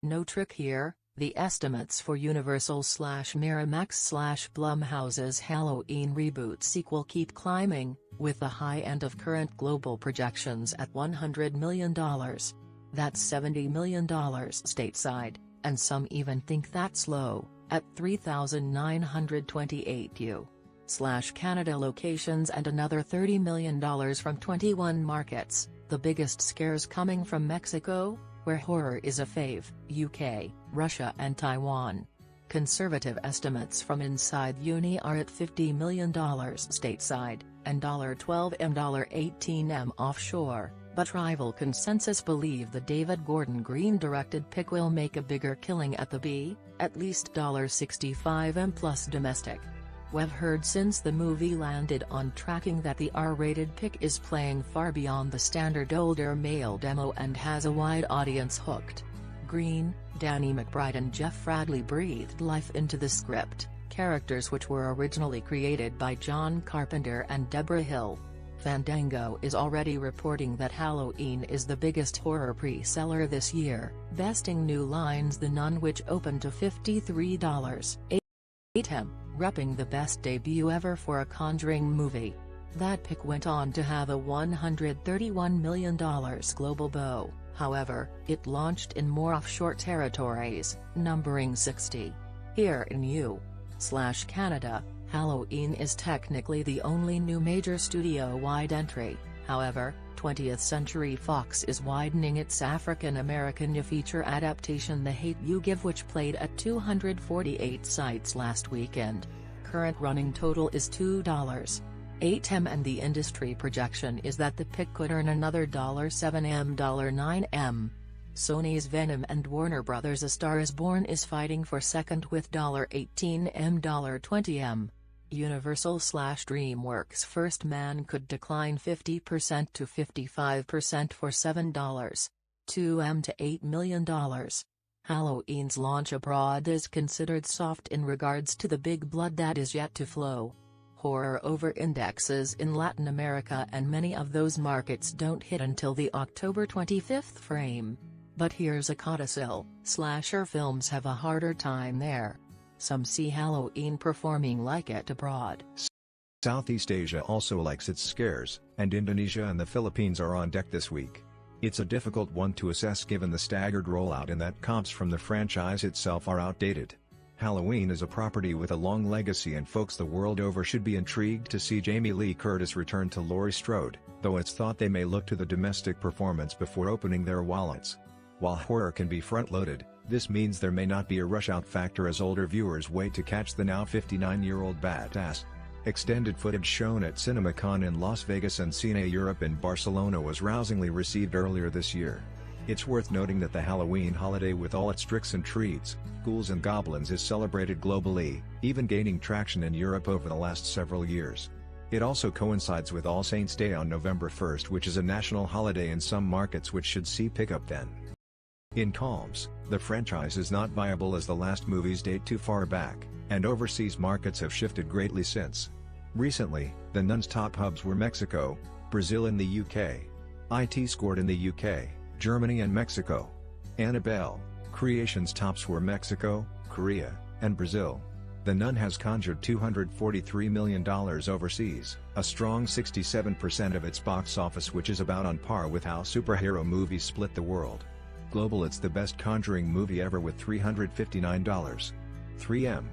No trick here, the estimates for Universal/Miramax/Blumhouses Halloween reboot sequel keep climbing, with the high end of current global projections at $100 million. That's $70 million stateside, and some even think that's low, at 3,928 U.S./Canada locations and another $30 million from 21 markets, the biggest scares coming from Mexico, where horror is a fave, UK, Russia and Taiwan. Conservative estimates from Inside Uni are at $50 million stateside, and $12M $18M offshore, but rival consensus believe the David Gordon Green-directed pick will make a bigger killing at the B, at least $65M plus domestic. We've heard since the movie landed on tracking that the R-rated pick is playing far beyond the standard older male demo and has a wide audience hooked. Green, Danny McBride and Jeff Fradley breathed life into the script, characters which were originally created by John Carpenter and Debra Hill. Fandango is already reporting that Halloween is the biggest horror pre-seller this year, besting new Lines The Nun, which opened to $53.08, repping the best debut ever for a Conjuring movie. That pick went on to have a $131 million global bow, however, it launched in more offshore territories, numbering 60. Here in U.S./Canada, Halloween is technically the only new major studio-wide entry, however, 20th Century Fox is widening its African-American feature adaptation The Hate U Give, which played at 248 sites last weekend. Current running total is $2.08M, and the industry projection is that the pick could earn another $7M $9M. Sonys Venom and Warner Bros. A Star Is Born is fighting for second with $18M $20M. Universal/DreamWorks First Man could decline 50% to 55% for $7.2M to $8 million. Halloween's launch abroad is considered soft in regards to the big blood that is yet to flow. Horror over-indexes in Latin America, and many of those markets don't hit until the October 25th frame. But here's a codicil: slasher films have a harder time there. Some see Halloween performing like it abroad. Southeast Asia also likes its scares, and Indonesia and the Philippines are on deck this week. It's a difficult one to assess given the staggered rollout and that comps from the franchise itself are outdated. Halloween is a property with a long legacy, and folks the world over should be intrigued to see Jamie Lee Curtis return to Laurie Strode, though it's thought they may look to the domestic performance before opening their wallets. While horror can be front-loaded, this means there may not be a rush-out factor as older viewers wait to catch the now 59-year-old badass. Extended footage shown at CinemaCon in Las Vegas and CineEurope in Barcelona was rousingly received earlier this year. It's worth noting that the Halloween holiday, with all its tricks and treats, ghouls and goblins, is celebrated globally, even gaining traction in Europe over the last several years. It also coincides with All Saints' Day on November 1st, which is a national holiday in some markets, which should see pickup then. In columns, the franchise is not viable as the last movies date too far back, and overseas markets have shifted greatly since. Recently, The Nun's top hubs were Mexico, Brazil and the UK. IT scored in the UK, Germany and Mexico. Annabelle Creations tops were Mexico, Korea, and Brazil. The Nun has conjured $243 million overseas, a strong 67% of its box office, which is about on par with how superhero movies split the world. Global, it's the best Conjuring movie ever with $359.3M.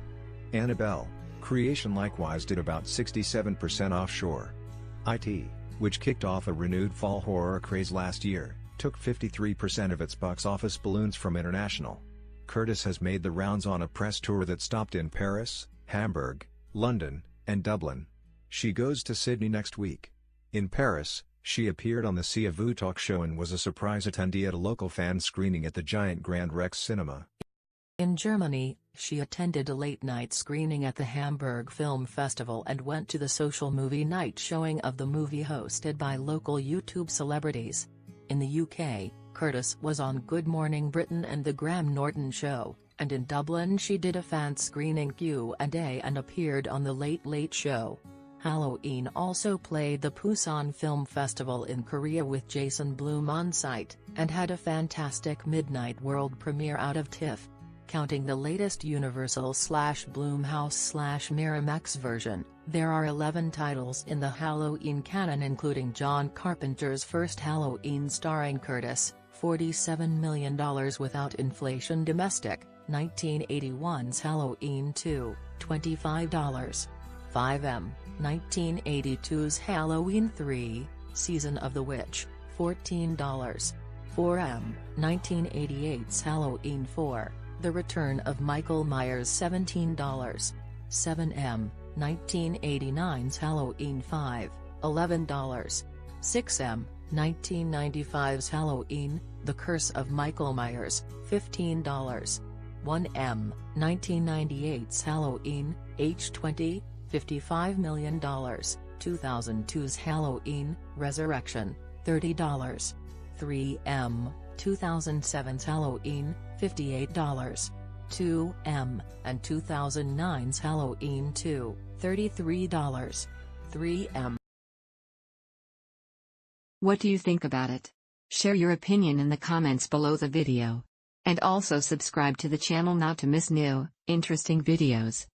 Annabelle Creation likewise did about 67% offshore. IT, which kicked off a renewed fall horror craze last year, took 53% of its box office balloons from international. Curtis has made the rounds on a press tour that stopped in Paris, Hamburg, London, and Dublin. She goes to Sydney next week. In Paris, she appeared on the C'est à Vous talk show and was a surprise attendee at a local fan screening at the giant Grand Rex Cinema. In Germany, she attended a late-night screening at the Hamburg Film Festival and went to the social movie night showing of the movie hosted by local YouTube celebrities. In the UK, Curtis was on Good Morning Britain and The Graham Norton Show, and in Dublin she did a fan screening Q&A and appeared on The Late Late Show. Halloween also played the Busan Film Festival in Korea with Jason Blum on site, and had a fantastic midnight world premiere out of TIFF. Counting the latest Universal/Blumhouse/Miramax version, there are 11 titles in the Halloween canon, including John Carpenter's first Halloween starring Curtis, $47 million without inflation domestic, 1981's Halloween 2, $25. 5M, 1982's Halloween 3, Season of the Witch, $14. 4M, 1988's Halloween 4, The Return of Michael Myers, $17. 7M, 1989's Halloween 5, $11. 6M, 1995's Halloween, The Curse of Michael Myers, $15. 1M, 1998's Halloween, H20, $55 million, 2002's Halloween, Resurrection, $30. 3M, 2007's Halloween, $58. 2M, and 2009's Halloween 2, $33. 3M. What do you think about it? Share your opinion in the comments below the video. And also subscribe to the channel now to miss new, interesting videos.